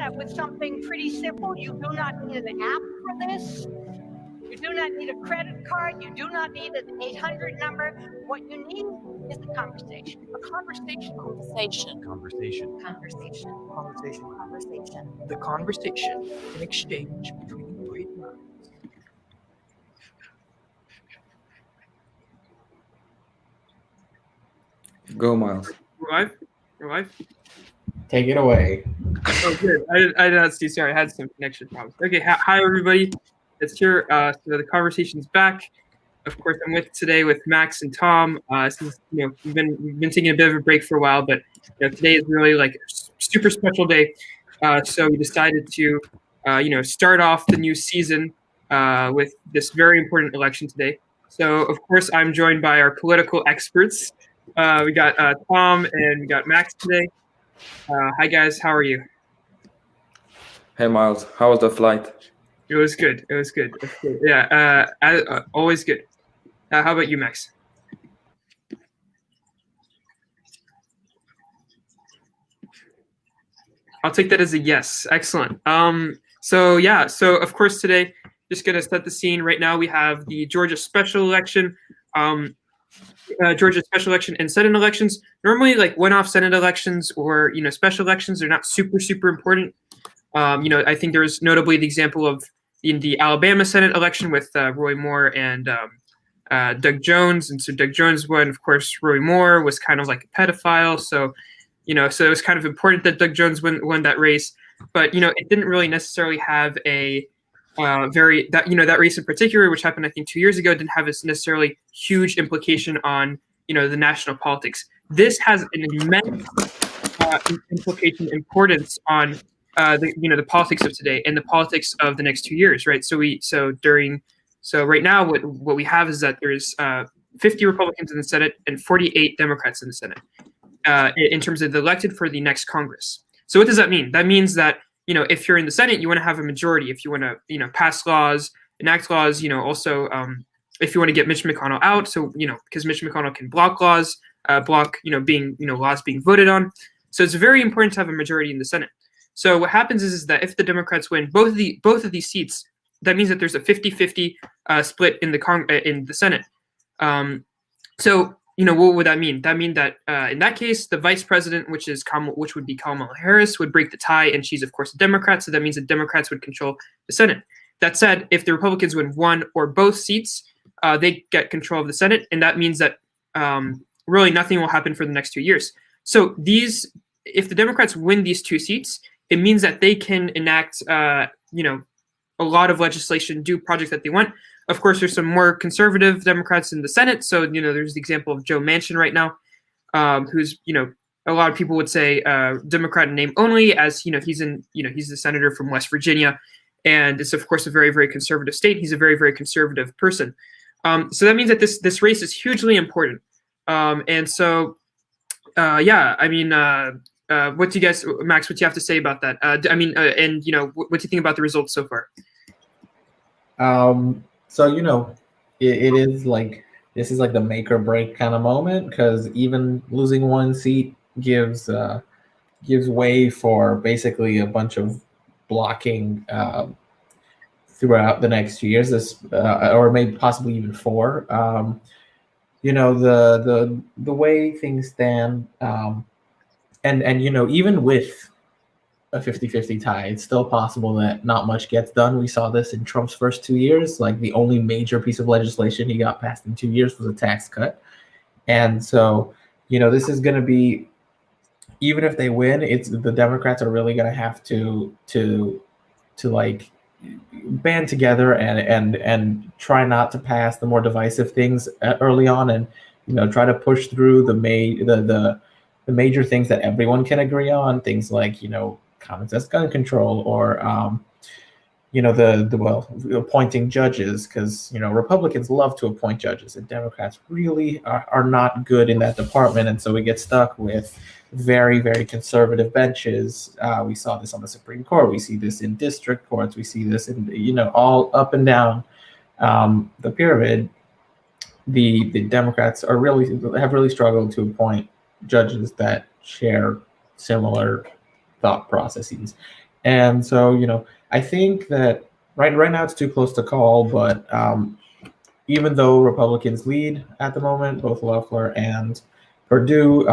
that with something pretty simple. You do not need an app for this. You do not need a credit card. You do not need an 800 number. What you need is a conversation. A conversation. Conversation. Conversation. Conversation. Conversation. Conversation. The conversation, an exchange between great minds. Go, Miles. We're live? Take it away. Oh, good. I did not see. Sorry, I had some connection problems. Okay, hi everybody. It's here. So the conversation's back. Of course, I'm today with Max and Tom. Since we've been taking a bit of a break for a while, but today is really like a super special day. So we decided to start off the new season with this very important election today. So of course, I'm joined by our political experts. We got Tom and we got Max today. Hi guys, how are you? Hey, Miles. How was the flight? It was good. Yeah, always good. How about you, Max? I'll take that as a yes. Excellent. So of course today, just gonna set the scene. Right now we have the Georgia special election. Georgia special election and Senate elections. Normally, like one-off Senate elections or special elections are not super important. I think there's notably the example of in the Alabama Senate election with Roy Moore and Doug Jones, and so Doug Jones won. Of course, Roy Moore was kind of like a pedophile, so so it was kind of important that Doug Jones won that race, but it didn't really necessarily have a that race in particular, which happened I think 2 years ago, didn't have a necessarily huge implication on the national politics. This has an immense implication, importance on the politics of today and the politics of the next 2 years, right? So right now what we have is that there's 50 Republicans in the Senate and 48 Democrats in the Senate in terms of the elected for the next Congress. So what does that mean? That means that if you're in the Senate, you want to have a majority. If you want to, pass laws, enact laws, also if you want to get Mitch McConnell out, so because Mitch McConnell can block laws, being laws being voted on. So it's very important to have a majority in the Senate. So what happens is that if the Democrats win both of these seats, that means that there's a 50-50 split in the Senate. So what would that mean? That mean that in that case, the vice president, which would be Kamala Harris, would break the tie, and she's of course a Democrat. So that means that Democrats would control the Senate. That said, if the Republicans win one or both seats, they get control of the Senate, and that means that really nothing will happen for the next 2 years. So if the Democrats win these two seats, it means that they can enact a lot of legislation, do projects that they want. Of course, there's some more conservative Democrats in the Senate. So, there's the example of Joe Manchin right now, who's, a lot of people would say Democrat in name only, as, he's the senator from West Virginia. And it's, of course, a very, very conservative state. He's a very, very conservative person. So that means that this race is hugely important. And so, what do you guys, Max, what do you have to say about that? What do you think about the results so far? So it is like this is like the make or break kind of moment, because even losing one seat gives way for basically a bunch of blocking throughout the next 2 years, or maybe possibly even 4. The way things stand, and even with a 50-50 tie, it's still possible that not much gets done. We saw this in Trump's first 2 years. Like, the only major piece of legislation he got passed in 2 years was a tax cut. And so, this is going to be, even if they win, the Democrats are really going to have to like band together and try not to pass the more divisive things early on, and try to push through the major things that everyone can agree on, things like common sense gun control, or appointing judges, because Republicans love to appoint judges and Democrats really are not good in that department, and so we get stuck with very, very conservative benches. We saw this on the Supreme Court. We see this in district courts. We see this in all up and down the pyramid. The Democrats have really struggled to appoint judges that share similar thought processes. And so, I think that right now it's too close to call, but even though Republicans lead at the moment, both Loeffler and Purdue,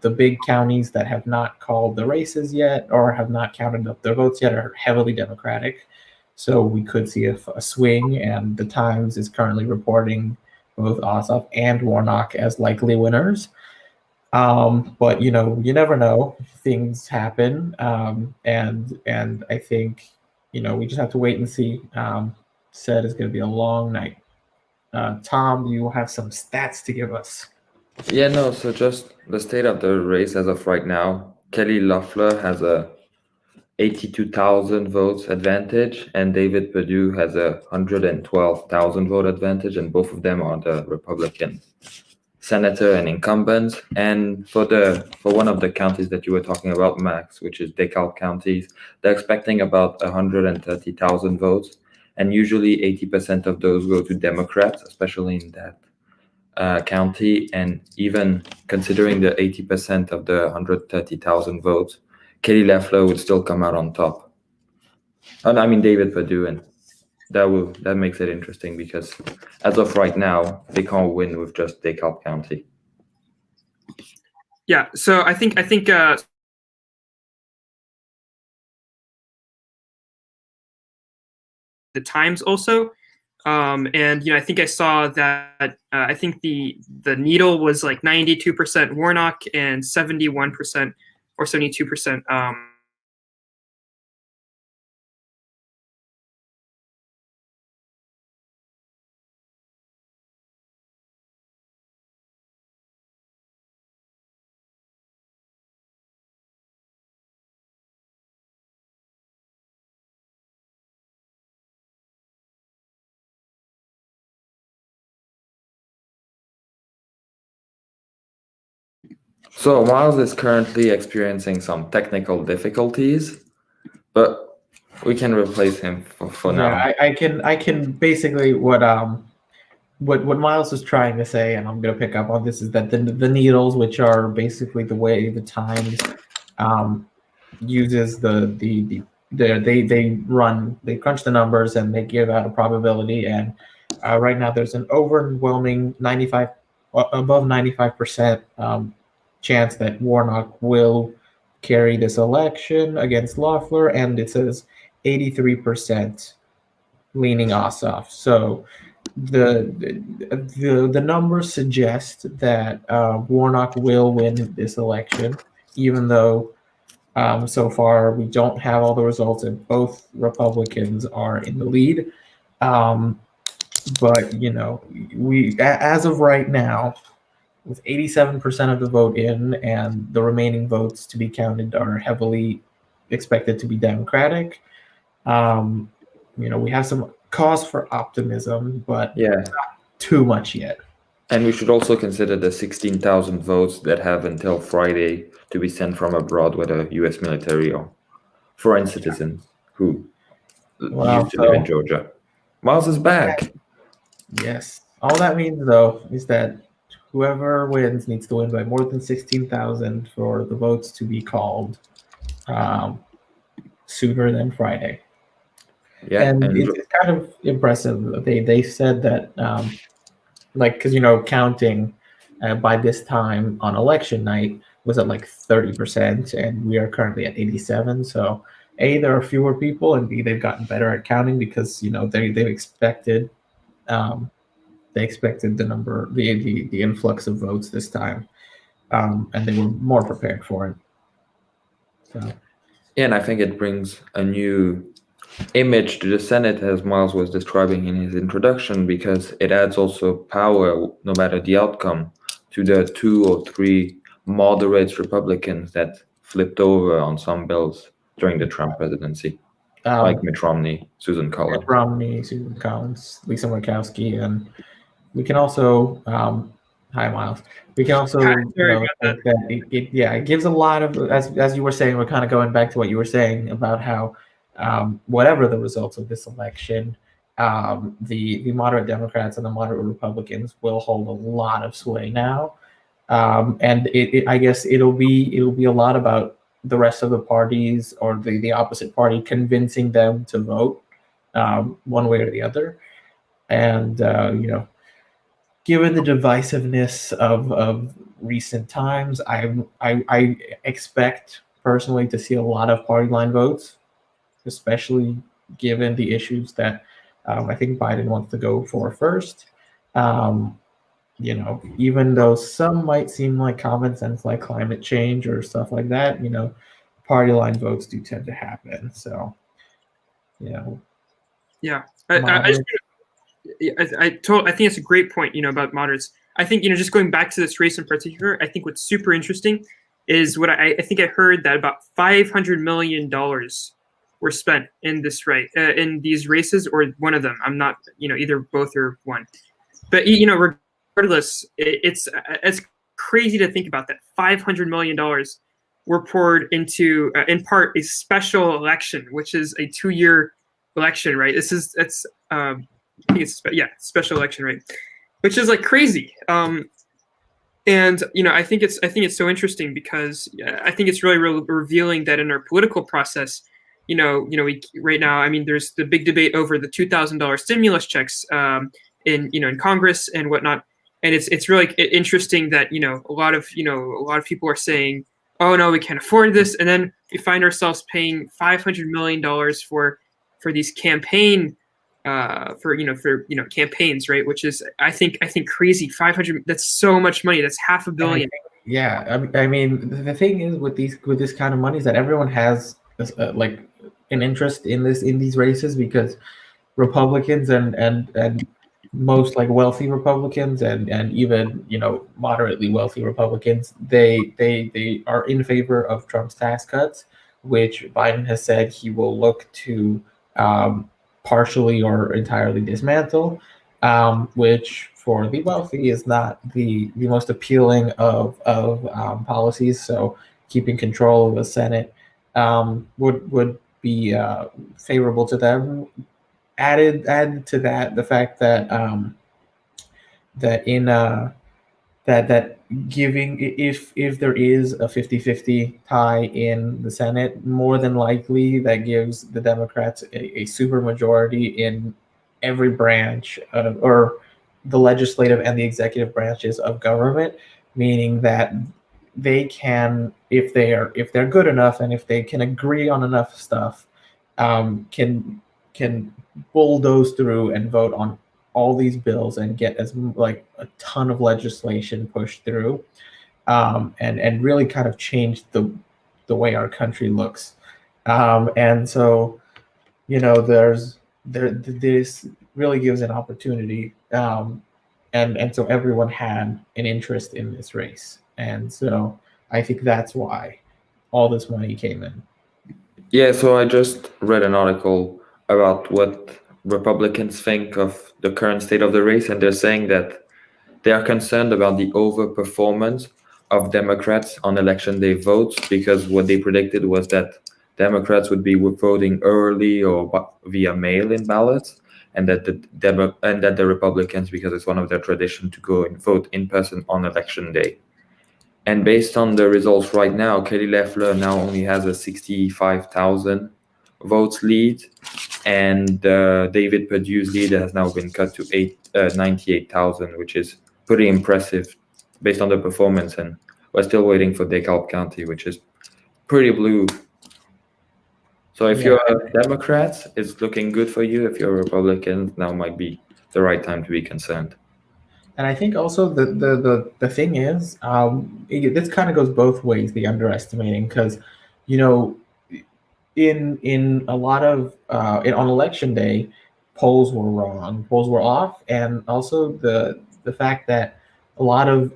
the big counties that have not called the races yet or have not counted up their votes yet are heavily Democratic. So we could see a swing, and the Times is currently reporting both Ossoff and Warnock as likely winners. But you never know. Things happen, and I think we just have to wait and see. Said it's going to be a long night. Tom, you have some stats to give us. Yeah, no, so just the state of the race as of right now. Kelly Loeffler has a 82,000 votes advantage, and David Perdue has a 112,000 vote advantage, and both of them are the Republican senator and incumbents. And for one of the counties that you were talking about, Max, which is DeKalb counties, they're expecting about 130,000 votes, and usually 80% of those go to Democrats, especially in that county. And even considering the 80% of the 130,000 votes, Kelly Loeffler would still come out on top. And I mean David Perdue, and that makes it interesting because as of right now, they can't win with just DeKalb County. Yeah, so I think the Times also, and I think I saw that I think the needle was like 92% Warnock and 71% or 72%. So Miles is currently experiencing some technical difficulties, but we can replace him for now. Yeah, I can basically what Miles was trying to say, and I'm going to pick up on this, is that the needles, which are basically the way the Times uses they crunch the numbers and they give out a probability, and right now there's an overwhelming above 95% chance that Warnock will carry this election against Loeffler, and it says 83% leaning Ossoff. So the numbers suggest that Warnock will win this election, even though so far we don't have all the results and both Republicans are in the lead. But we as of right now, with 87% of the vote in and the remaining votes to be counted are heavily expected to be Democratic. We have some cause for optimism, but not too much yet. And we should also consider the 16,000 votes that have until Friday to be sent from abroad, whether U.S. military or foreign citizens who used to live in Georgia. Miles is back. Yes. All that means, though, is that whoever wins needs to win by more than 16,000 for the votes to be called sooner than Friday. Yeah, and it's kind of impressive. They said that, because counting by this time on election night was at like 30%, and we are currently at 87. So, A, there are fewer people, and B, they've gotten better at counting because they've expected. They expected the influx of votes this time, and they were more prepared for it. So, yeah, and I think it brings a new image to the Senate, as Miles was describing in his introduction, because it adds also power, no matter the outcome, to the 2 or 3 moderate Republicans that flipped over on some bills during the Trump presidency, like Mitt Romney, Susan Collins. Lisa Murkowski, and we can also hi Miles. We can also think that it gives a lot of, as you were saying, we're kind of going back to what you were saying about how whatever the results of this election, the moderate Democrats and the moderate Republicans will hold a lot of sway now, and I guess it'll be a lot about the rest of the parties or the opposite party convincing them to vote one way or the other. And given the divisiveness of recent times, I expect personally to see a lot of party line votes, especially given the issues that I think Biden wants to go for first. Even though some might seem like common sense, like climate change or stuff like that, party line votes do tend to happen. So, Yeah, I think it's a great point, about moderates. I think, just going back to this race in particular, I think what's super interesting is what I think I heard that about $500 million were spent in this in these races, or one of them. I'm not, either both or one. But, regardless, it's crazy to think about that. $500 million were poured into, in part, a special election, which is a 2-year election, right? I think it's special election, right? Which is like crazy. And I think it's so interesting because I think it's really revealing that in our political process, we right now, I mean, there's the big debate over the $2,000 stimulus checks in Congress and whatnot, and it's really interesting that a lot of people are saying, oh no, we can't afford this, and then we find ourselves paying $500 million for these campaigns, campaigns, right? Which is, I think crazy. 500. That's so much money. That's $500 million. Yeah, I mean, the thing is with this kind of money is that everyone has like an interest in these races, because Republicans and most like wealthy Republicans and even moderately wealthy Republicans, they are in favor of Trump's tax cuts, which Biden has said he will look to partially or entirely dismantle, which for the wealthy is not the most appealing of policies. So keeping control of the Senate would be favorable to them. Add to that the fact that that giving, if there is a 50-50 tie in the Senate, more than likely that gives the Democrats a super majority in every branch or the legislative and the executive branches of government, meaning that they can, if they're good enough and if they can agree on enough stuff, can bulldoze through and vote on all these bills and get like a ton of legislation pushed through, and really kind of change the way our country looks. And so, this really gives an opportunity, and so everyone had an interest in this race, and so I think that's why all this money came in. Yeah, so I just read an article about what Republicans think of the current state of the race, and they're saying that they are concerned about the overperformance of Democrats on election day votes, because what they predicted was that Democrats would be voting early or via mail-in ballots, and that the Republicans, because it's one of their tradition to go and vote in person on election day. And based on the results right now, Kelly Loeffler now only has a 65,000 votes lead, and David Perdue's lead has now been cut to 98,000, which is pretty impressive based on the performance. And we're still waiting for DeKalb County, which is pretty blue. So if you're a Democrat, it's looking good for you. If you're a Republican, now might be the right time to be concerned. And I think also the thing is, this kind of goes both ways, the underestimating, because in a lot of on election day, polls were wrong, polls were off, and also the fact that a lot of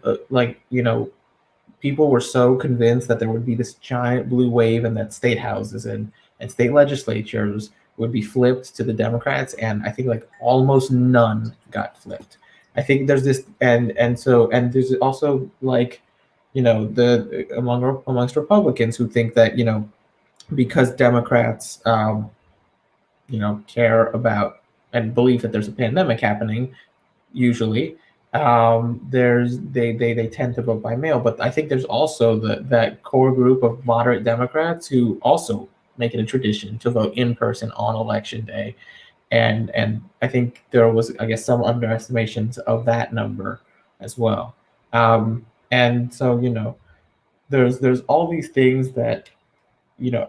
people were so convinced that there would be this giant blue wave and that state houses and state legislatures would be flipped to the Democrats, and I think like almost none got flipped. I think there's this, and there's also like amongst Republicans who think that because Democrats care about and believe that there's a pandemic happening, usually They tend to vote by mail. But I think there's also that core group of moderate Democrats who also make it a tradition to vote in person on election day, and I think there was, I guess, some underestimations of that number as well. And so, there's all these things that,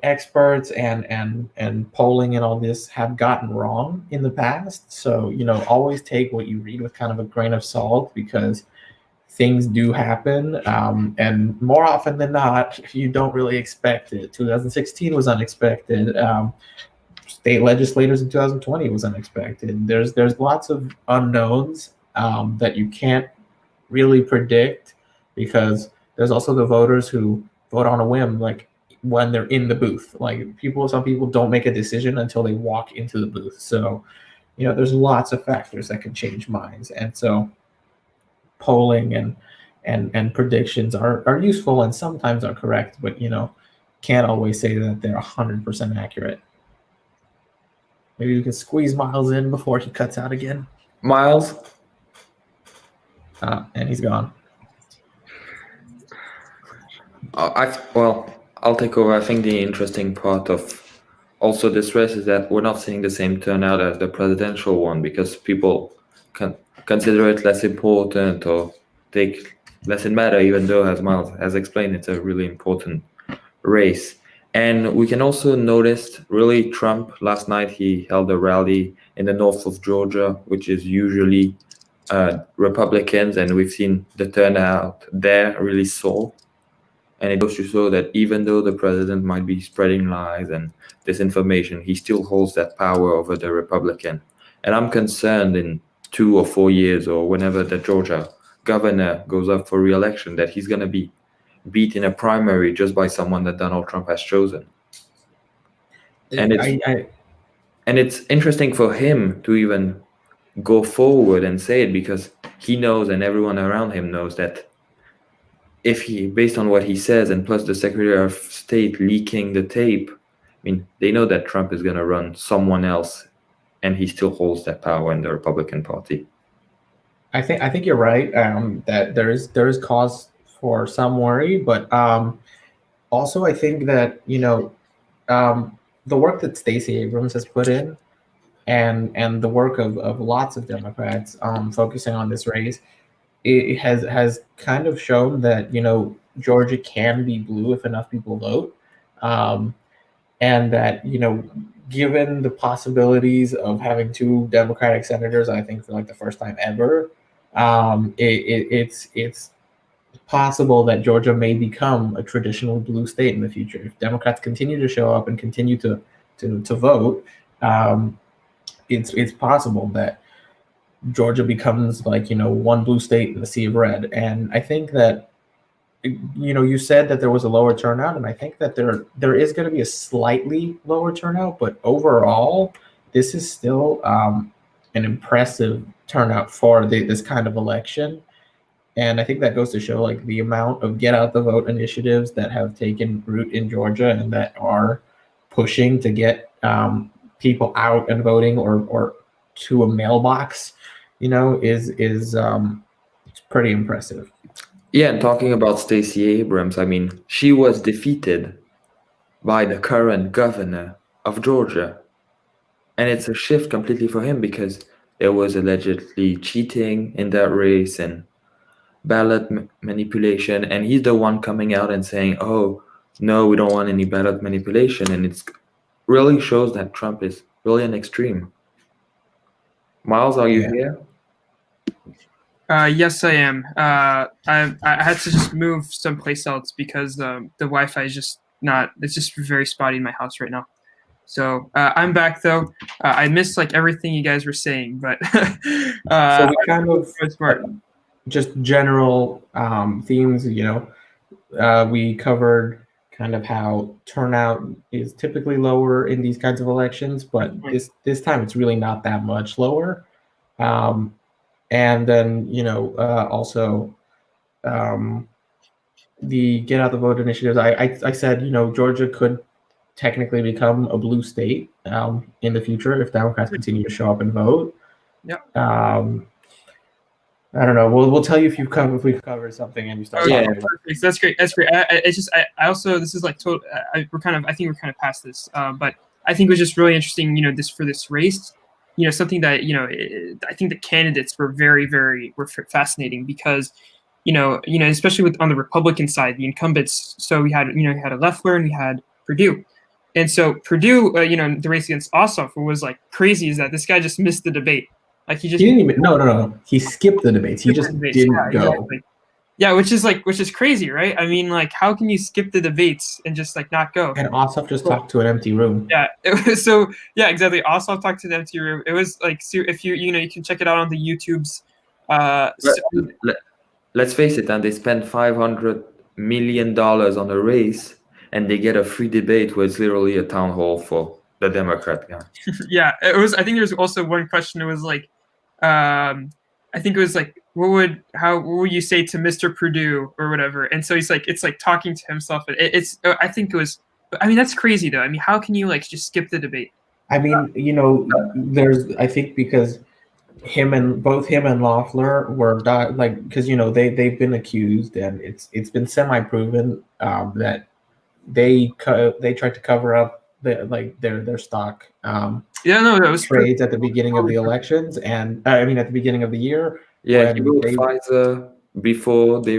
experts and polling and all this have gotten wrong in the past. So, always take what you read with kind of a grain of salt, because things do happen, and more often than not, you don't really expect it. 2016 was unexpected. State legislators in 2020 was unexpected. There's lots of unknowns, that you can't really predict, because there's also the voters who vote on a whim, like when they're in the booth. Like some people don't make a decision until they walk into the booth. So, there's lots of factors that can change minds, and so polling and predictions are useful and sometimes are correct, but can't always say that they're 100% accurate. Maybe we can squeeze Miles in before he cuts out again. Miles? And he's gone. I'll take over. I think the interesting part of also this race is that we're not seeing the same turnout as the presidential one, because people consider it less important or take less in matter, even though, as Miles has explained, it's a really important race. And we can also notice, really, Trump last night, he held a rally in the north of Georgia, which is usually Republicans, and we've seen the turnout there really soar. And it goes to show that even though the president might be spreading lies and disinformation, he still holds that power over the Republican. And I'm concerned in 2 or 4 years, or whenever the Georgia governor goes up for re-election, that he's going to be beat in a primary just by someone that Donald Trump has chosen. And it's interesting for him to even go forward and say it, because he knows, and everyone around him knows, that if based on what he says, and plus the Secretary of State leaking the tape, they know that Trump is going to run someone else, and he still holds that power in the Republican Party. I think you're right, that there is cause for some worry, but also I think that the work that Stacey Abrams has put in, and the work of lots of Democrats focusing on this race, it has kind of shown that Georgia can be blue if enough people vote, and that given the possibilities of having 2 Democratic senators, I think for like the first time ever, it's possible that Georgia may become a traditional blue state in the future if Democrats continue to show up and continue to vote. It's possible that Georgia becomes like one blue state in the sea of red. And I think that you said that there was a lower turnout, and I think that there is going to be a slightly lower turnout, but overall this is still an impressive turnout for this kind of election. And I think that goes to show like the amount of get out the vote initiatives that have taken root in Georgia and that are pushing to get people out and voting or to a mailbox, is it's pretty impressive. Yeah, and talking about Stacey Abrams, she was defeated by the current governor of Georgia. And it's a shift completely for him, because there was allegedly cheating in that race and ballot manipulation. And he's the one coming out and saying, oh, no, we don't want any ballot manipulation. And it really shows that Trump is really an extreme. Miles, are you here? Yes, I am. I had to just move someplace else because the Wi-Fi is just not. It's just very spotty in my house right now. So I'm back though. I missed like everything you guys were saying, but so we kind of smart. Just general themes. We covered kind of how turnout is typically lower in these kinds of elections, but this time it's really not that much lower. And then, also the get out the vote initiatives. I said, Georgia could technically become a blue state in the future if Democrats continue to show up and vote. Yeah. I don't know. We'll tell you if we've covered something and you start Okay, talking about. perfect. That's great. That's great. It's just I also this is like total. I think we're kind of past this, but I think it was just really interesting. This for this race. Something that I think the candidates were were fascinating because especially on the Republican side, the incumbents. So we had you had a Loeffler and we had Perdue. And so Perdue, the race against Ossoff was like crazy. Is that this guy just missed the debate? Like he just He didn't even. No. He skipped the debates. He just debates. didn't Yeah, go. exactly. Yeah, which is crazy, right? I mean, like, how can you skip the debates and just like not go? And Ossoff just talked to an empty room. Yeah, it was so. Yeah, exactly. Also, I'll talk to the empty room. It was like, if you can check it out on the YouTube's. Let's face it, and they spend $500 million on a race, and they get a free debate where it's literally a town hall for the Democrat guy. Yeah, it was. I think there's also one question. It was like, I think it was like, what would you say to Mr. Perdue or whatever? And so he's like, it's like talking to himself. It's. I think it was. I mean, that's crazy though. I mean, how can you like just skip the debate? I mean, there's. I think because both him and Loeffler were because they've been accused and it's been semi-proven that they tried to cover up their stock Yeah, no, that was trades at the beginning of the elections, and I mean at the beginning of the year. Yeah, he bought Pfizer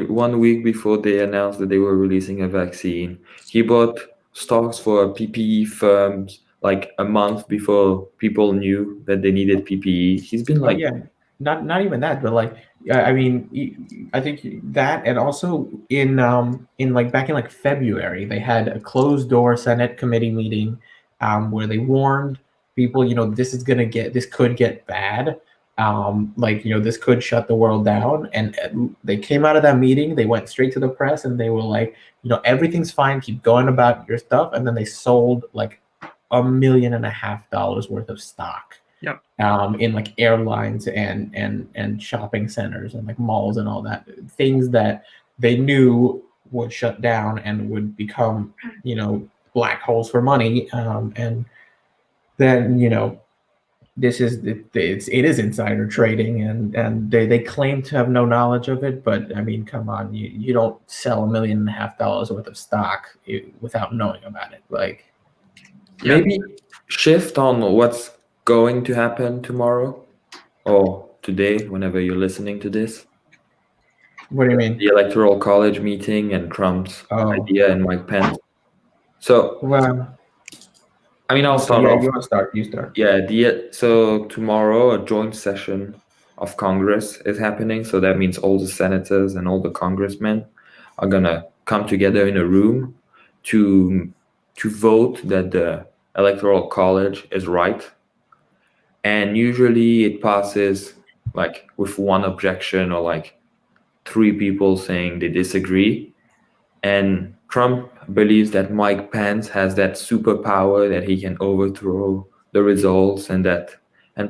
1 week before they announced that they were releasing a vaccine. He bought stocks for PPE firms like a month before people knew that they needed PPE. He's been like, yeah, not even that, but like I mean, I think that, and also in like back in like February, they had a closed door Senate committee meeting where they warned people, this could get bad. This could shut the world down. And they came out of that meeting, they went straight to the press and they were like, everything's fine, keep going about your stuff. And then they sold like $1.5 million worth of stock. Yep. In like airlines and shopping centers and like malls and all that, things that they knew would shut down and would become, black holes for money. And then, this is it is insider trading, and they claim to have no knowledge of it, but I mean, come on, you don't sell $1.5 million worth of stock without knowing about it. Like, yeah. Maybe shift on what's going to happen tomorrow or today, whenever you're listening to this. What do you mean? The Electoral College meeting and Trump's idea and Mike Pence. So, well, I mean, I'll start yeah, off. you want to start? You start. Yeah, so tomorrow a joint session of Congress is happening. So that means all the senators and all the congressmen are gonna come together in a room to vote that the Electoral College is right. And usually it passes like with one objection or like 3 people saying they disagree. And Trump believes that Mike Pence has that superpower that he can overthrow the results, and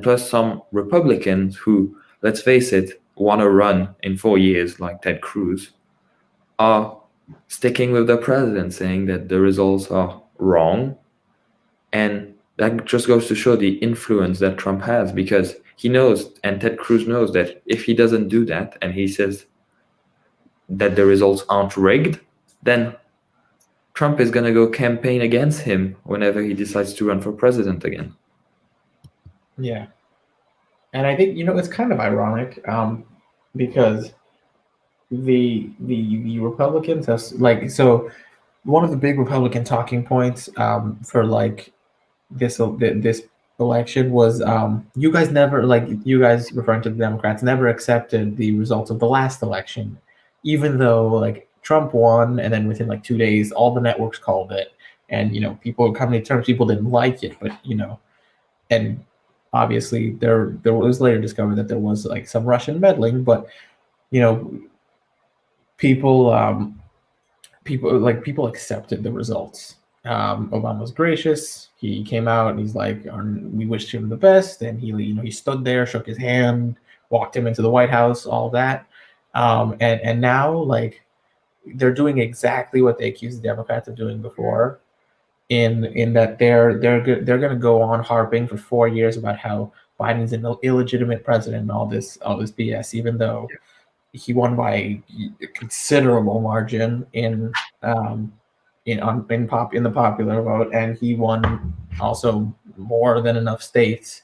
plus some Republicans who, let's face it, want to run in 4 years like Ted Cruz, are sticking with the president, saying that the results are wrong. And that just goes to show the influence that Trump has, because he knows, and Ted Cruz knows, that if he doesn't do that and he says that the results aren't rigged, then Trump is going to go campaign against him whenever he decides to run for president again. Yeah. And I think, it's kind of ironic because the Republicans have, like, so one of the big Republican talking points for like this election was you guys referring to the Democrats never accepted the results of the last election, even though like Trump won, and then within like 2 days all the networks called it, and people coming to terms, people didn't like it, but and obviously there was later discovered that there was like some Russian meddling, but people accepted the results. Obama was gracious. He came out and he's like, we wished him the best, and he stood there, shook his hand, walked him into the White House, all that. And now like they're doing exactly what they accused the Democrats of doing before, in that they're going to go on harping for 4 years about how Biden's an illegitimate president and all this BS, even though he won by a considerable margin in the popular vote, and he won also more than enough states,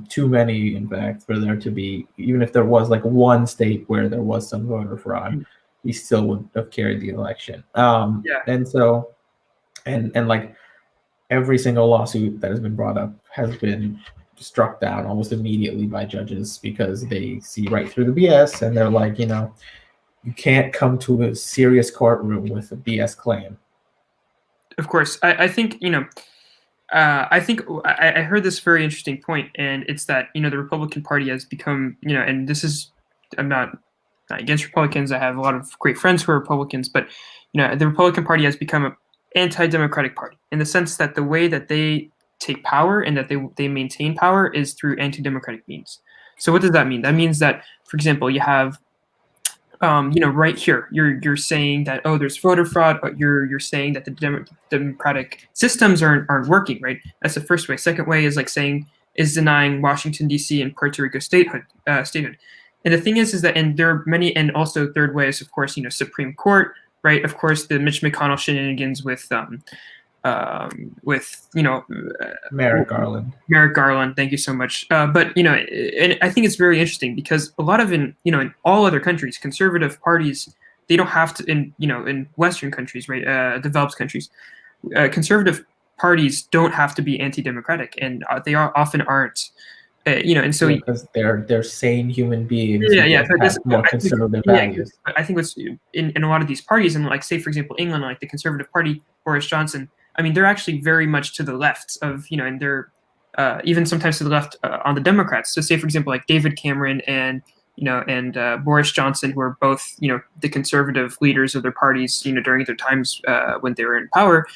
too many in fact, for there to be, even if there was like one state where there was some voter fraud, he still would have carried the election. And so, and like every single lawsuit that has been brought up has been struck down almost immediately by judges because they see right through the BS, and they're like, you can't come to a serious courtroom with a BS claim. Of course, I think I think I heard this very interesting point, and it's that the Republican Party has become and this is, I'm not against Republicans. I have a lot of great friends who are Republicans, but the Republican Party has become an anti-democratic party in the sense that the way that they take power and that they maintain power is through anti-democratic means. So what does that mean? That means that, for example, you have right here, you're saying that, oh, there's voter fraud. You're saying that the democratic systems aren't working, right? That's the first way. Second way is denying Washington D.C. and Puerto Rico statehood. And the thing is that, and there are many, and also third way is, of course, Supreme Court, right? Of course, the Mitch McConnell shenanigans with Merrick Garland. Merrick Garland, thank you so much. But and I think it's very interesting because a lot of in all other countries, conservative parties, they don't have to in Western countries, right, developed countries, conservative parties don't have to be anti-democratic, and they often aren't. And so because they're sane human beings. Yeah. So have more conservative values. I think what's in a lot of these parties, and say for example England, like the Conservative Party, Boris Johnson. I mean, they're actually very much to the left of, and they're even sometimes to the left on the Democrats. So say, for example, like David Cameron and Boris Johnson, who are both, the conservative leaders of their parties, during their times when they were in power,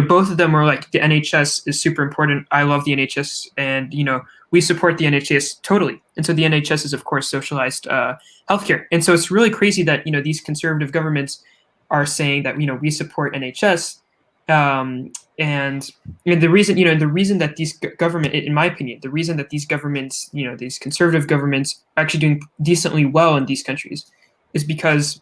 both of them were like, the NHS is super important. I love the NHS, and, we support the NHS totally. And so the NHS is, of course, socialized healthcare. And so it's really crazy that, these conservative governments are saying that, we support NHS. And the reason that these government, in my opinion, the reason that these governments, these conservative governments are actually doing decently well in these countries is because,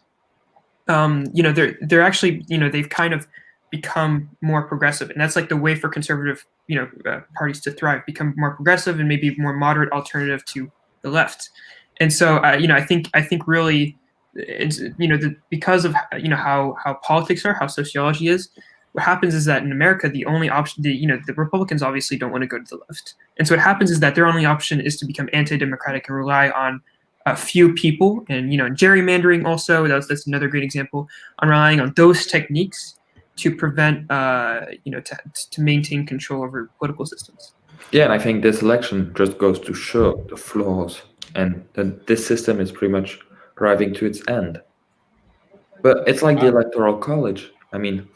they're actually, they've kind of become more progressive, and that's like the way for conservative, parties to thrive, become more progressive and maybe more moderate alternative to the left. And so, I think really, it's because of how politics are, how sociology is. What happens is that in America, the only option, the Republicans obviously don't want to go to the left. And so what happens is that their only option is to become anti-democratic and rely on a few people, and, gerrymandering also, that's another great example, on relying on those techniques to prevent, to maintain control over political systems. Yeah, and I think this election just goes to show the flaws and that this system is pretty much arriving to its end. But it's like the Electoral College. I mean,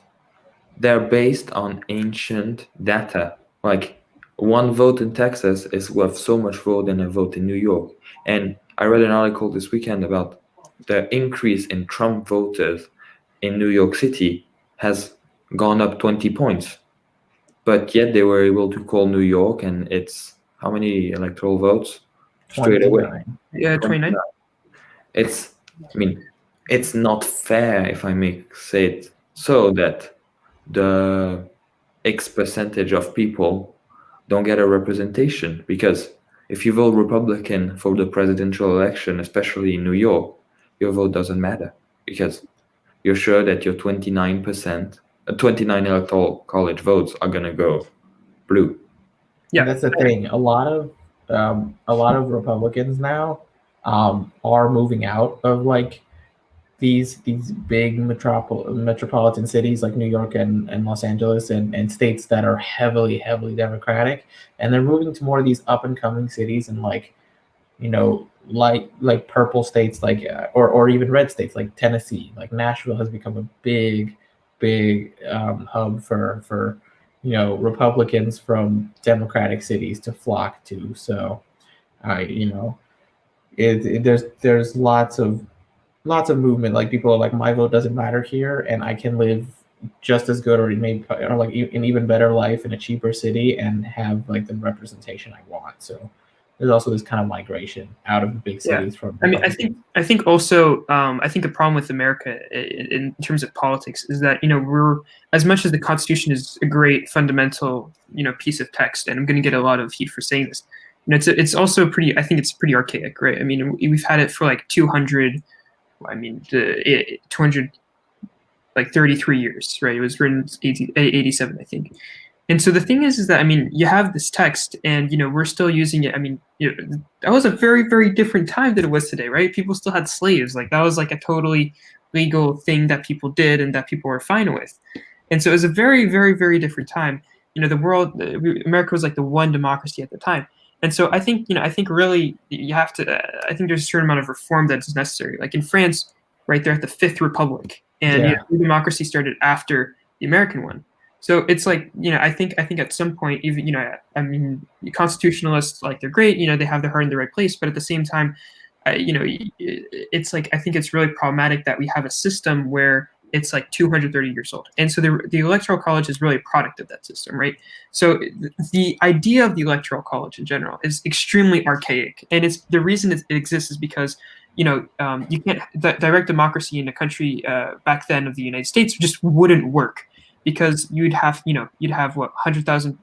they're based on ancient data. Like, one vote in Texas is worth so much more than a vote in New York. And I read an article this weekend about the increase in Trump voters in New York City has gone up 20 points. But yet they were able to call New York, and it's how many electoral votes? Straight away. Yeah, 29. It's not fair, if I may say it so, that the X percentage of people don't get a representation, because if you vote Republican for the presidential election, especially in New York, your vote doesn't matter because you're sure that your 29 electoral college votes are gonna go blue. Yeah, and that's the thing. A lot of Republicans now are moving out of like these big metropolitan cities like New York and Los Angeles and states that are heavily Democratic, and they're moving to more of these up and coming cities and like purple states like or even red states like Tennessee. Like Nashville has become a big hub for Republicans from Democratic cities to flock to. So there's lots of movement. Like people are like, my vote doesn't matter here, and I can live just as good or maybe or like an even better life in a cheaper city and have like the representation I want. So there's also this kind of migration out of the big Yeah. cities from. I mean, I think also, I think the problem with America in terms of politics is that, we're, as much as the Constitution is a great fundamental, piece of text, and I'm going to get a lot of heat for saying this, it's also pretty, I think it's pretty archaic, right? I mean, we've had it for like 200, I mean, 200, like 33 years, right? It was written 87, I think. And so the thing is that, I mean, you have this text and, we're still using it. I mean, that was a very, very different time than it was today, right? People still had slaves. Like that was like a totally legal thing that people did and that people were fine with. And so it was a very, very, very different time. The world, America was like the one democracy at the time. And so I think, I think really you have to, I think there's a certain amount of reform that's necessary. Like in France, right, they're at the Fifth Republic, and the democracy started after the American one. So it's like, I think at some point, even, I mean, constitutionalists, like they're great, they have their heart in the right place, but at the same time, it's like, I think it's really problematic that we have a system where it's like 230 years old. And so the Electoral College is really a product of that system, right? So the idea of the Electoral College in general is extremely archaic. And it's the reason it exists is because, you can't, direct democracy in a country back then of the United States just wouldn't work. Because you'd have what, hundreds of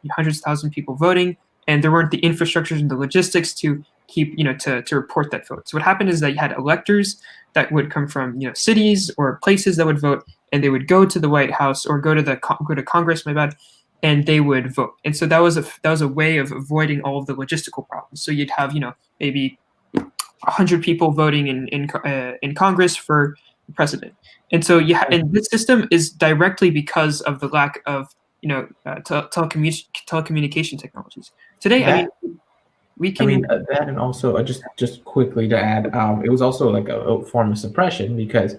thousands of people voting, and there weren't the infrastructures and the logistics to keep, to report that vote. So what happened is that you had electors that would come from, cities or places that would vote, and they would go to the White House or go to Congress, my bad, and they would vote. And so that was a way of avoiding all of the logistical problems. So you'd have, maybe 100 people voting in Congress for the president. And so and this system is directly because of the lack of telecommunication technologies today. That, and also just quickly to add, it was also like a form of suppression because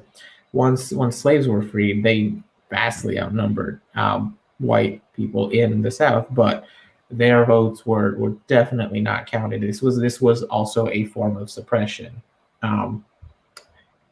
once slaves were freed, they vastly outnumbered white people in the South, but their votes were definitely not counted. This was also a form of suppression.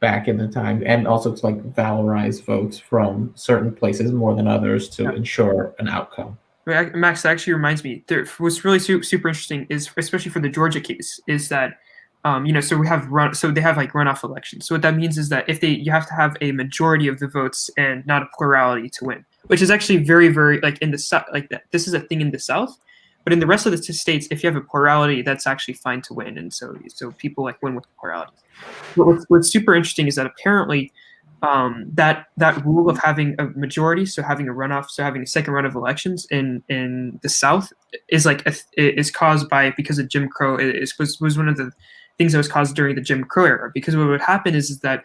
Back in the time, and also to like valorize votes from certain places more than others to ensure an outcome. Max, that actually reminds me. What's really super interesting is, especially for the Georgia case, is that so they have like runoff elections. So what that means is that you have to have a majority of the votes and not a plurality to win, which is actually very, very like in the South. Like that, this is a thing in the South. But in the rest of the states, if you have a plurality, that's actually fine to win, and so people like win with plurality. But what's super interesting is that apparently that rule of having a majority, so having a runoff, so having a second round of elections in the South is like is caused because of Jim Crow. It was one of the things that was caused during the Jim Crow era. Because what would happen is that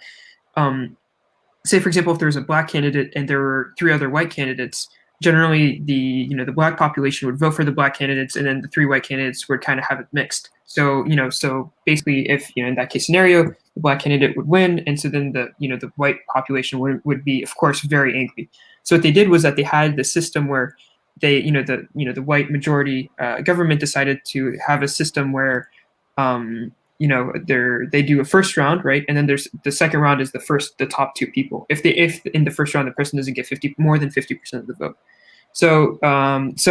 say for example, if there was a black candidate and there were 3 other white candidates, generally the black population would vote for the black candidates, and then the 3 white candidates would kind of have it mixed. So so basically, if in that case scenario, the black candidate would win, and so then the the white population would be, of course, very angry. So what they did was that they had the system where they the white majority government decided to have a system where they do a first round, right, and then there's the second round is the top 2 people. If in the first round the person doesn't get more than 50% of the vote. So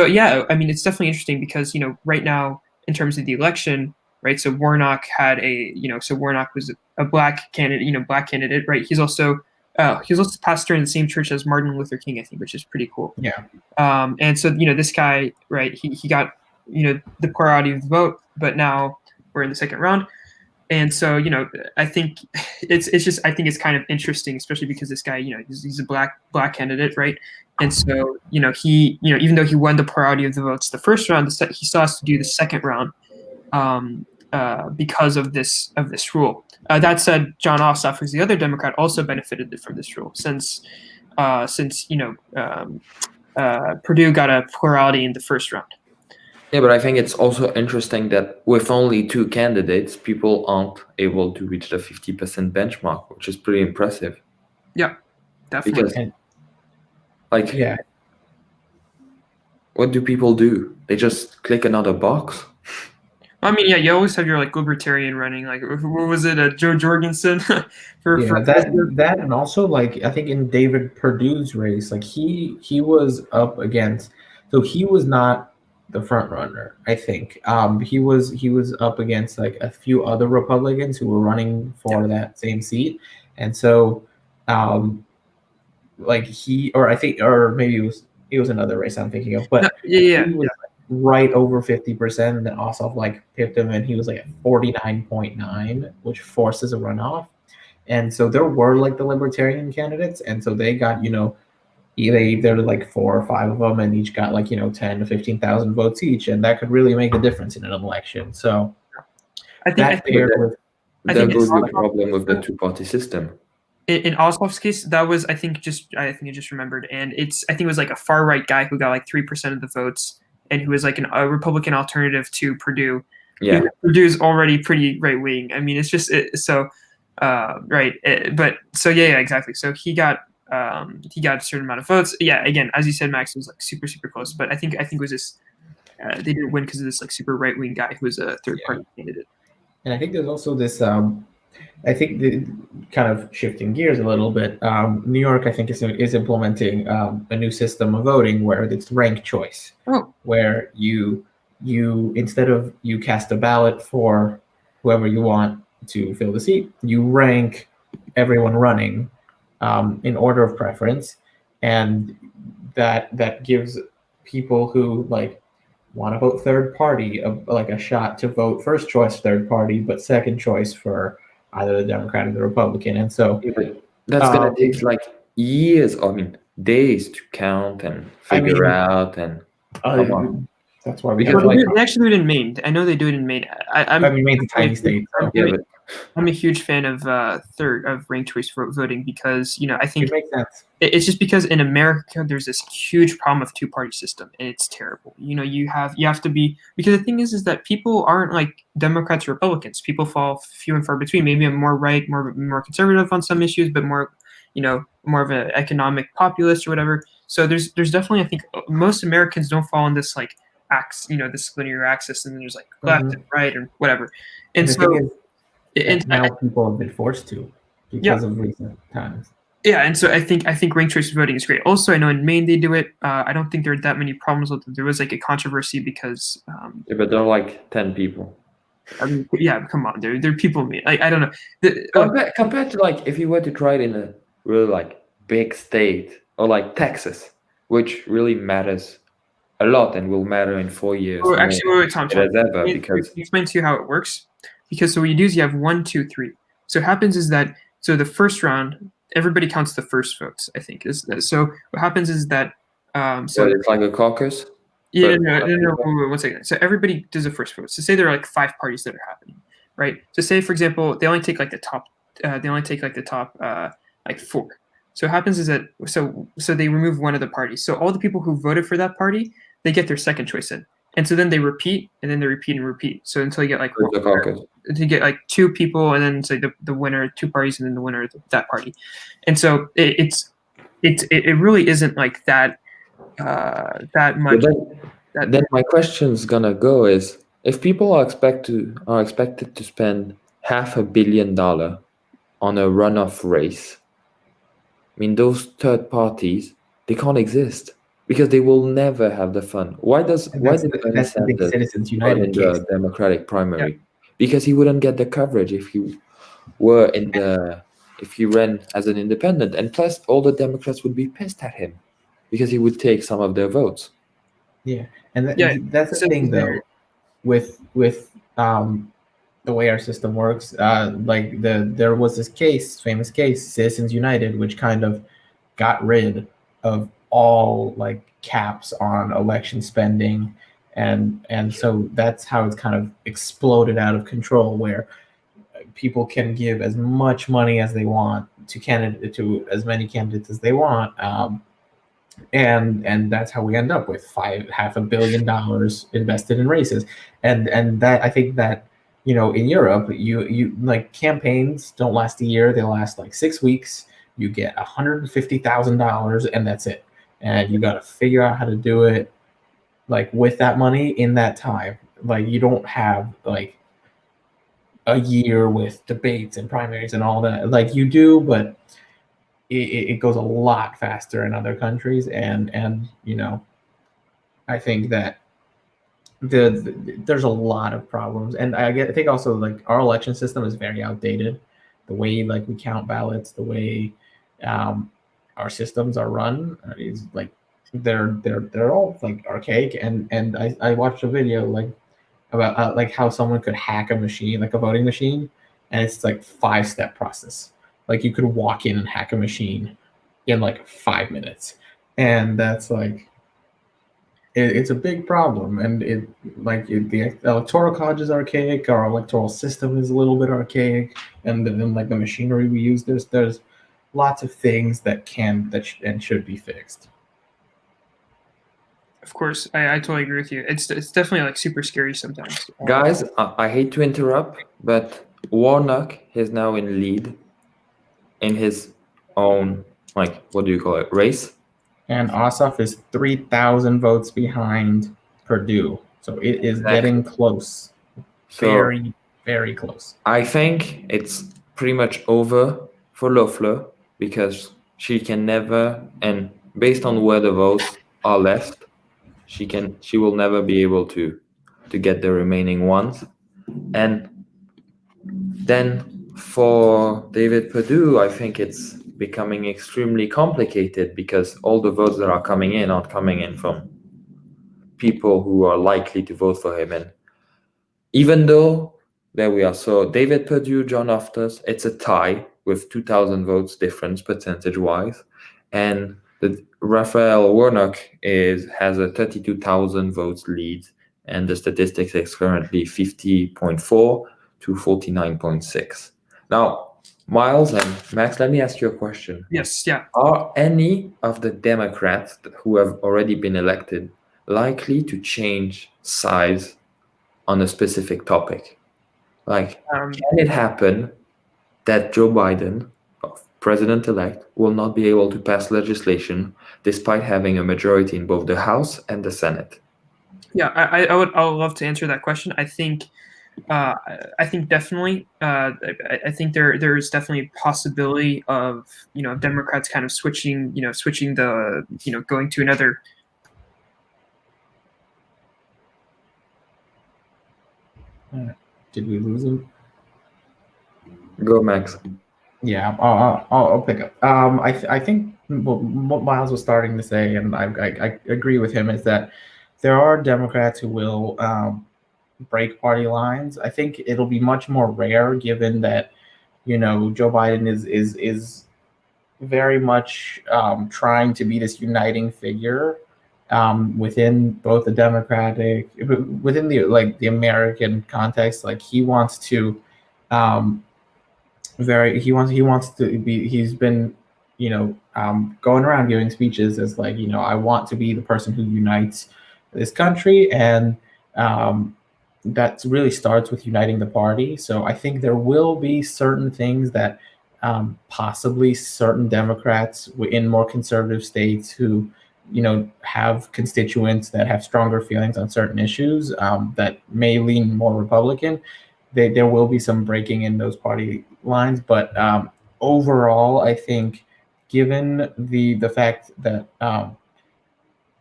yeah, I mean, it's definitely interesting because right now in terms of the election, right, so Warnock had so Warnock was a black candidate, right? He's also pastored in the same church as Martin Luther King, I think, which is pretty cool. Yeah. And so this guy, right, he got the plurality of the vote, but now we're in the second round. And so, I think I think it's kind of interesting, especially because this guy, he's a black candidate, right? And so, he, even though he won the plurality of the votes the first round, he still has to do the second round because of this rule. That said, John Ossoff, who's the other Democrat, also benefited from this rule since Purdue got a plurality in the first round. Yeah, but I think it's also interesting that with only 2 candidates, people aren't able to reach the 50% benchmark, which is pretty impressive. Yeah, definitely. Because, what do people do? They just click another box? I mean, yeah, you always have your like libertarian running. Like, what was it? Joe Jorgensen for Yeah, that and also like I think in David Perdue's race, like he was up against, so he was not the front runner. I think he was up against like a few other Republicans who were running for that same seat, and so um like he or I think or maybe it was another race I'm thinking of, No, but yeah, he was like right over 50%, and then Ossoff like pipped him, and he was like at 49.9, which forces a runoff. And so there were like the libertarian candidates, and so they got either like four or five of them, and each got like 10 to 15,000 votes each, and that could really make a difference in an election. So I think that paired with I There think goes the Ossoff- problem with the two-party system. in Osloff's case, that was I think I just remembered, and I think it was like a far right guy who got like 3% of the votes, and who was like a Republican alternative to Purdue. Yeah. Purdue's already pretty right wing. I mean, it's just so right, but so yeah, exactly. So he got a certain amount of votes. Yeah, again, as you said, Max, it was like super super close, but I think it was just they didn't win because of this like super right wing guy who was a third party candidate. And I think there's also this. I think kind of shifting gears a little bit. New York, I think, is implementing a new system of voting where it's ranked choice, where you instead of you cast a ballot for whoever you want to fill the seat, you rank everyone running in order of preference, and that gives people who like want to vote third party like a shot to vote first choice third party, but second choice for either the Democrat or the Republican. And so Yeah, but that's gonna take like years, I mean days to count and figure out and come on. that's why we Because have They actually do it in Maine. I know they do it in Maine. I mean, Maine's a tiny state. So yeah, but I'm a huge fan of ranked choice voting because I think it makes sense. it's just because in America there's this huge problem of two-party system, and it's terrible. You have to be, because the thing is that people aren't like Democrats or Republicans. People fall few and far between. Maybe I'm more right, more conservative on some issues, but more more of an economic populist or whatever. So there's definitely, I think most Americans don't fall on this like this linear axis, and then there's like left and right and whatever. And the so thing is, now people have been forced to because of recent times. Yeah, and so I think ranked choice voting is great. Also, I know in Maine they do it. I don't think there are that many problems with it. There was like a controversy because yeah, but there are like 10 people. I mean, yeah, come on, there are people in Maine. Like, I don't know. Compared to like if you were to try it in a really like big state or like Texas, which really matters a lot and will matter in 4 years. Oh, actually, wait, Tom. As ever, because Let me explain to you how it works. Because so what you do is you have 1, 2, 3. So what happens is that the first round, everybody counts the first votes. I think so. What happens is that so it's like a caucus. Yeah, no, wait, 1 second. So everybody does the first vote. So say there are like 5 parties that are happening, right? So say for example they only take like the top. Like 4. So what happens is that so they remove one of the parties. So all the people who voted for that party, they get their second choice in, and so then they repeat and then they repeat and repeat. So until you get like The caucus. to get like 2 people, and then say the winner, 2 parties, and then the winner of that party. And so it really isn't like that much. Then my question's gonna go is if people are expected to spend $500 million on a runoff race, I mean those third parties, they can't exist because they will never have the fun. Why did Bernie That's the big Sanders Citizens run United in case. the Democratic primary? Because he wouldn't get the coverage if he ran as an independent, and plus all the Democrats would be pissed at him because he would take some of their votes. Yeah, and that's the thing though, with the way our system works. Like there was this famous case, Citizens United, which kind of got rid of all like caps on election spending, and so that's how it's kind of exploded out of control, where people can give as much money as they want to as many candidates as they want. And that's how we end up with $500 million invested in races, and that I think that in Europe you like campaigns don't last a year, they last like 6 weeks. You get $150,000 and that's it, and you got to figure out how to do it like with that money in that time. like you don't have like a year with debates and primaries and all that. Like you do, but it goes a lot faster in other countries, and you know, I think that there's a lot of problems, and I think also like our election system is very outdated. The way like we count ballots, the way our systems are run is like they're all like archaic. And I watched a video like about like how someone could hack a machine, like a voting machine, and it's like 5-step process. Like you could walk in and hack a machine in like 5 minutes, and that's like it's a big problem. And the electoral college is archaic. Our electoral system is a little bit archaic, and then like the machinery we use, there's lots of things that and should be fixed. Of course, I totally agree with you. It's definitely like super scary sometimes. Guys, I hate to interrupt, but Warnock is now in lead in his own, like, what do you call it, race? And Ossoff is 3,000 votes behind Purdue, so it is getting close, very, very close. I think it's pretty much over for Loeffler because she can never, and based on where the votes are left, she will never be able to get the remaining ones. And then for David Perdue, I think it's becoming extremely complicated because all the votes that are coming in aren't coming in from people who are likely to vote for him. And even though there we are, so David Perdue, John Loftus, it's a tie with 2,000 votes difference percentage-wise, and Raphael Warnock has a 32,000 votes lead, and the statistics is currently 50.4 to 49.6. Now, Miles and Max, let me ask you a question. Yes, yeah. Are any of the Democrats who have already been elected likely to change sides on a specific topic? Like, can it happen that Joe Biden, president-elect, will not be able to pass legislation despite having a majority in both the House and the Senate? Yeah, I would love to answer that question. I think definitely. I think there is definitely a possibility of Democrats kind of switching the going to another. Did we lose him? Go, Max. Yeah, I'll pick up. I think what Miles was starting to say, and I agree with him, is that there are Democrats who will break party lines. I think it'll be much more rare, given that Joe Biden is very much trying to be this uniting figure within both the Democratic, within the American context. Like he wants to. He wants to be. He's been going around giving speeches as like, I want to be the person who unites this country, and that really starts with uniting the party. So I think there will be certain things that possibly certain Democrats in more conservative states who have constituents that have stronger feelings on certain issues that may lean more Republican. There will be some breaking in those party lines, but overall, I think, given the fact that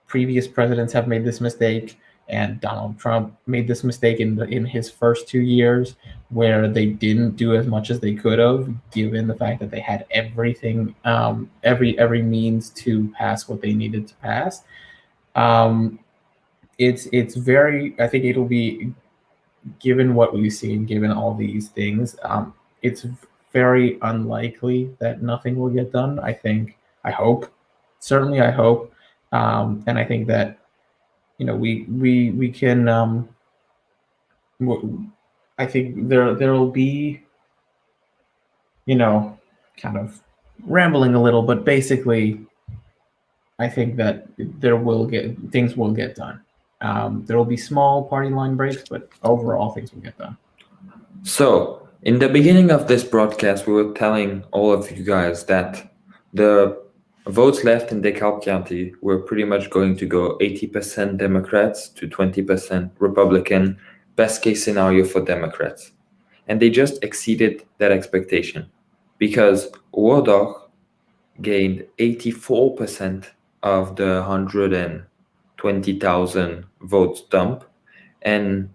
previous presidents have made this mistake, and Donald Trump made this mistake in his first 2 years, where they didn't do as much as they could have, given the fact that they had everything, every means to pass what they needed to pass. It's very. I think it'll be. Given what we've seen, given all these things, it's very unlikely that nothing will get done. I hope, certainly I hope, and I think that we can. I think there'll be, kind of rambling a little, but basically, I think that things will get done. There will be small party line breaks, but overall things will get done. So, in the beginning of this broadcast, we were telling all of you guys that the votes left in DeKalb County were pretty much going to go 80% Democrats to 20% Republican, best case scenario for Democrats. And they just exceeded that expectation because Warnock gained 84% of the 120,000 votes dump. And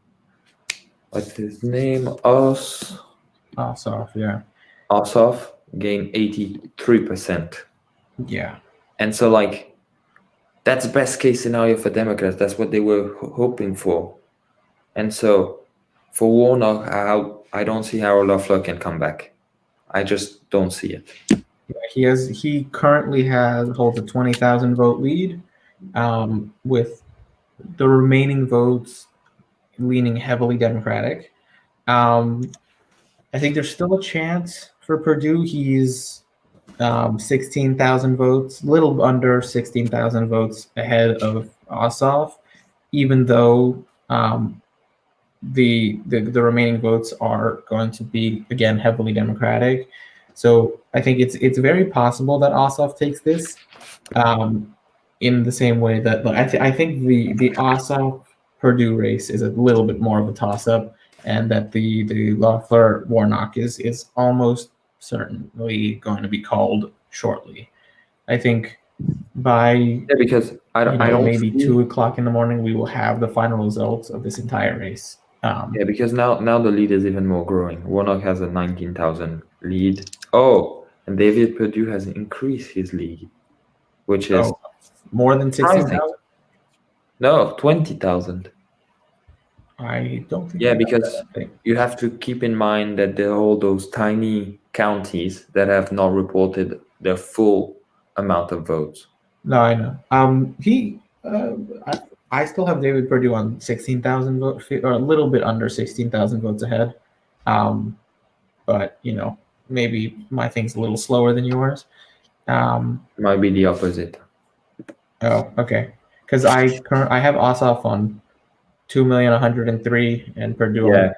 what's his name? Ossoff, yeah. Ossoff gained 83%. Yeah. And so, like, that's best case scenario for Democrats. That's what they were hoping for. And so, for Warnock, I don't see how Loeffler can come back. I just don't see it. Yeah, he currently holds a 20,000 vote lead, with the remaining votes leaning heavily Democratic. I think there's still a chance for Perdue. He's 16,000 votes, little under 16,000 votes ahead of Ossoff, even though the remaining votes are going to be again heavily Democratic. So I think it's very possible that Ossoff takes this, in the same way that I think the Ossoff Perdue race is a little bit more of a toss up, and that the Loeffler Warnock is almost certainly going to be called shortly. I think by Yeah, because I don't maybe see- 2 o'clock in the morning we will have the final results of this entire race. Yeah, because now the lead is even more growing. Warnock has a 19,000 lead. Oh, and David Perdue has increased his lead, which is More than 60,000. no 20,000. I don't think. Yeah, because you have to keep in mind that there are all those tiny counties that have not reported their full amount of votes. No, I know. I still have David Perdue on 16,000 votes, or a little bit under 16,000 votes ahead. But maybe my thing's a little slower than yours. Might be the opposite. Oh, okay. Because I have Ossoff on 2,103,000 and Perdue Yeah. on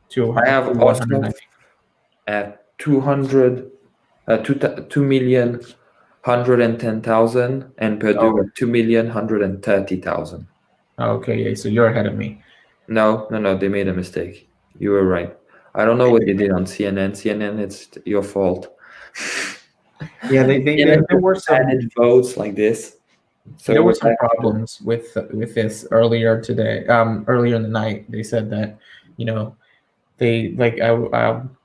200. I have Ossoff at 2,110,000 and Perdue at 2,130,000. Okay, yeah, so you're ahead of me. No, they made a mistake. You were right. I don't know what they did on CNN. CNN, it's your fault. Yeah, there were some added votes like this. So there were some problems with this earlier today. Earlier in the night, they said that they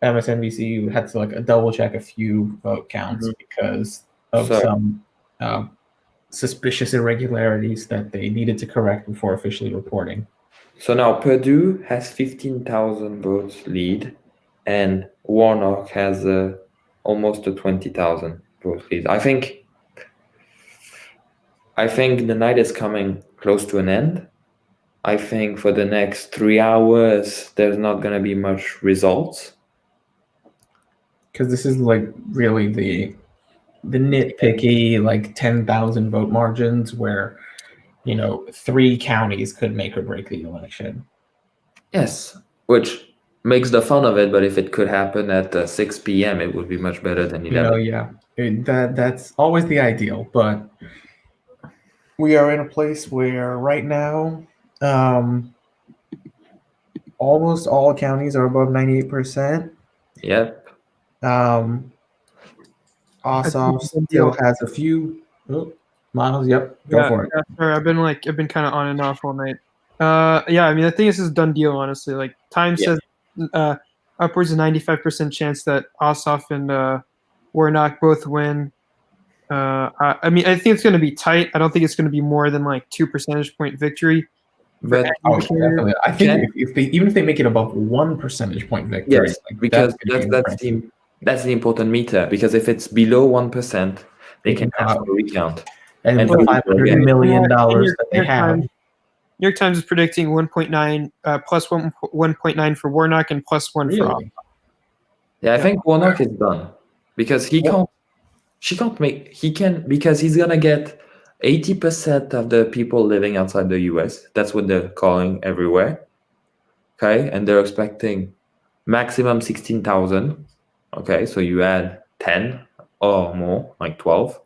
MSNBC had to double check a few vote counts because of some suspicious irregularities that they needed to correct before officially reporting. So now Perdue has 15,000 votes lead, and Warnock has almost a 20,000 vote lead. I think the night is coming close to an end. I think for the next 3 hours, there's not going to be much results. Because this is really the nitpicky 10,000 vote margins where 3 counties could make or break the election. Yes, which makes the fun of it, but if it could happen at 6 p.m., it would be much better than 11. That's always the ideal, but we are in a place where right now almost all counties are above 98%. Yep. Ossoff still has a few. Miles, yep, go for it. Yeah, sorry, I've been kind of on and off all night. Yeah, I mean, I think this is a done deal, honestly. Time says upwards of 95% chance that Ossoff and Warnock both win. I mean, I think it's going to be tight. I don't think it's going to be more than 2 percentage point victory. But definitely. I think even if they make it above 1 percentage point victory, yes, because that's the important meter. Because if it's below 1%, they can ask for a recount. And $500 million that they have. New York Times is predicting 1.9 plus 1.9 for Warnock and plus 1 for Ossoff. Yeah, I think Warnock is done because because he's gonna get 80% of the people living outside the US. That's what they're calling everywhere. Okay, and they're expecting maximum 16,000. Okay, so you add 10 or more, 12.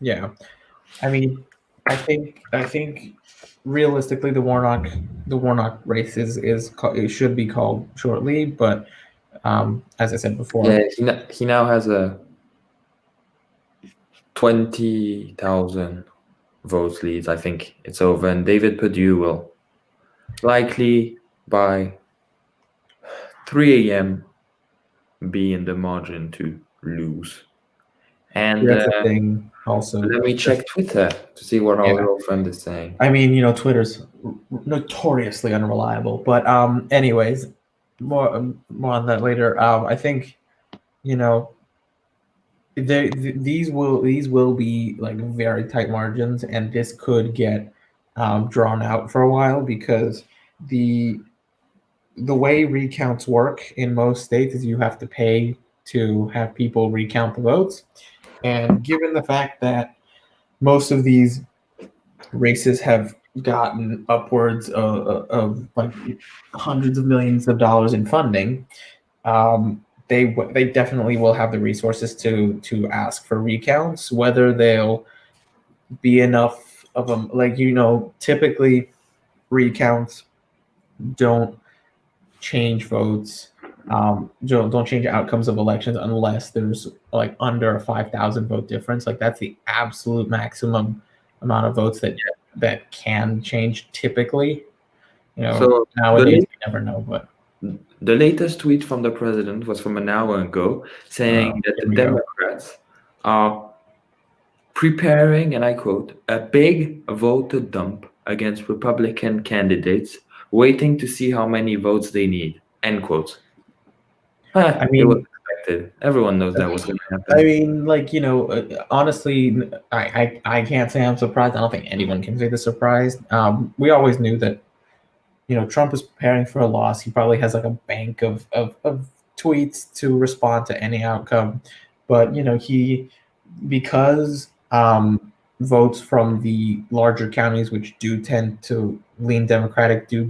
Yeah, I mean, I think realistically the Warnock race it should be called shortly, but as I said before, Yeah, he now has a 20,000 votes leads. I think it's over, and David Perdue will likely by 3 a.m. be in the margin to lose. And that's the thing. Also, let me check Twitter to see what our Yeah. little friend is saying. I mean, Twitter's notoriously unreliable, but anyways, more on that later. I think these will be like very tight margins, and this could get drawn out for a while because the way recounts work in most states is you have to pay to have people recount the votes, and given the fact that most of these races have gotten upwards of like hundreds of millions of dollars in funding, they definitely will have the resources to ask for recounts. Whether they'll be enough of them, like typically recounts don't change votes. Don't change outcomes of elections unless there's like under a 5,000 vote difference. Like that's the absolute maximum amount of votes that can change typically. So Nowadays we never know, but the latest tweet from the president was from an hour ago saying that the Democrats are preparing, and I quote, a big voter dump against Republican candidates, waiting to see how many votes they need, end quote. I It was mean, expected. Everyone knows that was going to happen. I mean, like honestly, I can't say I'm surprised. I don't think anyone can say they're surprised. We always knew that Trump is preparing for a loss. He probably has like a bank of tweets to respond to any outcome, but because votes from the larger counties, which do tend to lean Democratic, do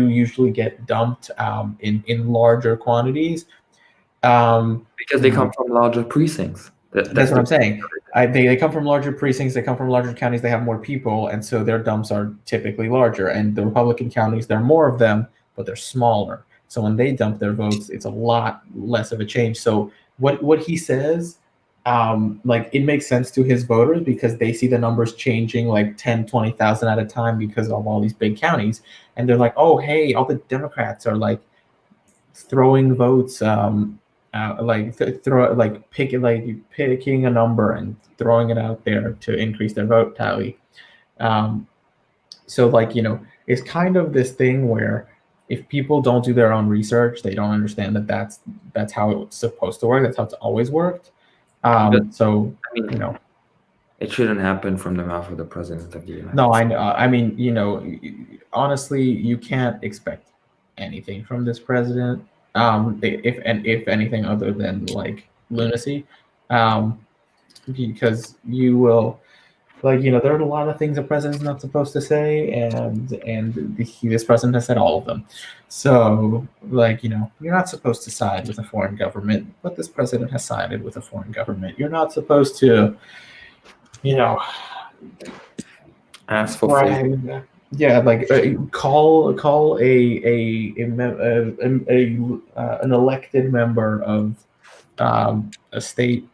usually get dumped in larger quantities. Because they come from larger precincts. That's what I'm saying. They come from larger precincts. They come from larger counties. They have more people, and so their dumps are typically larger. And the Republican counties, there are more of them, but they're smaller. So when they dump their votes, it's a lot less of a change. So what he says, like it makes sense to his voters because they see the numbers changing like 10, 20,000 at a time because of all these big counties, and they're like, oh hey, all the Democrats are like throwing votes. Picking a number and throwing it out there to increase their vote tally. So it's kind of this thing where if people don't do their own research, they don't understand that that's how it's supposed to work. That's how it's always worked. So it shouldn't happen from the mouth of the president of the United States. No, I know. I mean, honestly, you can't expect anything from this president. If anything other than like lunacy, because you will, there are a lot of things the president's not supposed to say, and this president has said all of them. So, you're not supposed to side with a foreign government, but this president has sided with a foreign government. You're not supposed to, ask for call an elected member of a state,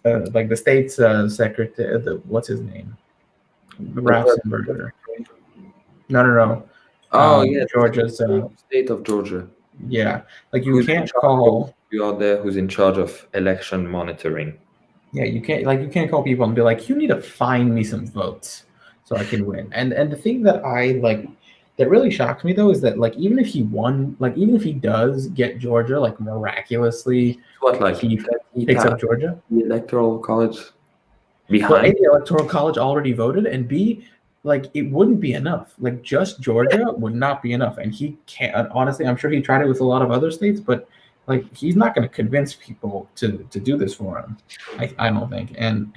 like the state's secretary. What's his name? Ratzenberger. No. Oh yeah, Georgia's state of Georgia. Yeah, you can't call. You are there who's in charge of election monitoring. Yeah, you can't call people and be like, you need to find me some votes so I can win. And the thing that that really shocks me though is that even if he won, even if he does get Georgia, miraculously, he picks up Georgia. The electoral college behind. Well, A, the electoral college already voted, and B, it wouldn't be enough. Just Georgia would not be enough, and he can't. Honestly, I'm sure he tried it with a lot of other states, but he's not going to convince people to do this for him. I don't think. And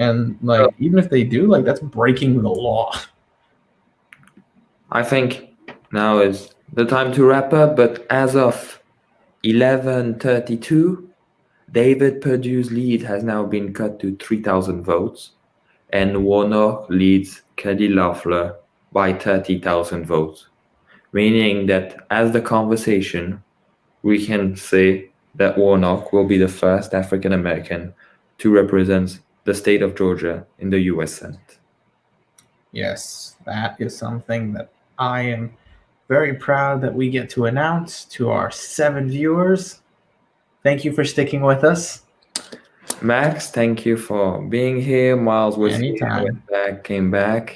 even if they do, that's breaking the law. I think now is the time to wrap up. But as of 11:32, David Perdue's lead has now been cut to 3,000 votes. and Warnock leads Kelly Loeffler by 30,000 votes, meaning that as the conversation, we can say that Warnock will be the first African American to represent the state of Georgia in the U.S. Senate. Yes, that is something that I am very proud that we get to announce to our 7 viewers. Thank you for sticking with us. Max, thank you for being here. Miles was here, Anytime. went back, came back.